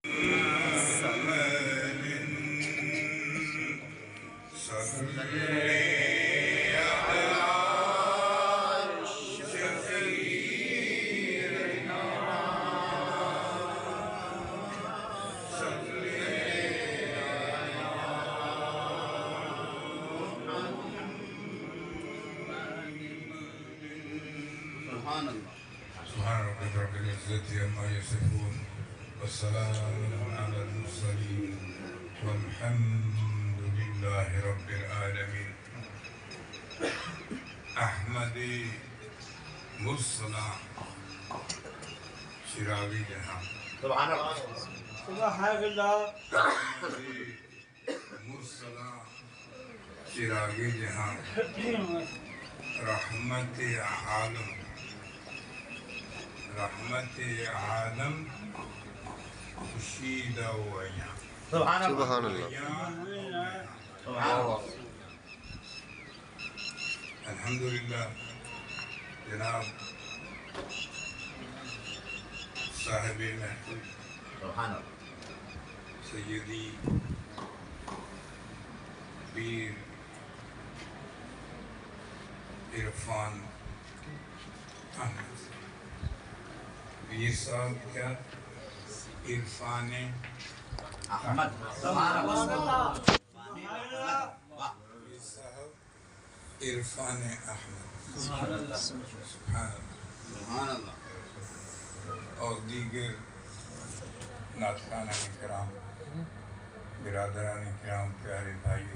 سبحان ربك رب العزة عما يصفون والسلام على المرسلين والحمد لله رب العالمين. احمد مرسلا چراغ جہاں سبحان اللہ سبحان اللہ. احمد مرسلا چراغ جہاں رحمت عالم رحمت عالم خورشید و عیاں سبحان اللہ سبحان اللہ. سبحان اللہ. الحمدللہ جناب صاحب محفل سبحان اللہ. سیدی پیر عرفان احمد پیر صاحب کیا عرفان احمد سبحان اللہ. پیر صاحب عرفان احمد سبحان اللہ. سبحان اللہ. سبحان اللہ. اور دیگر ناطقان کرام برادران کرام پیارے بھائیوں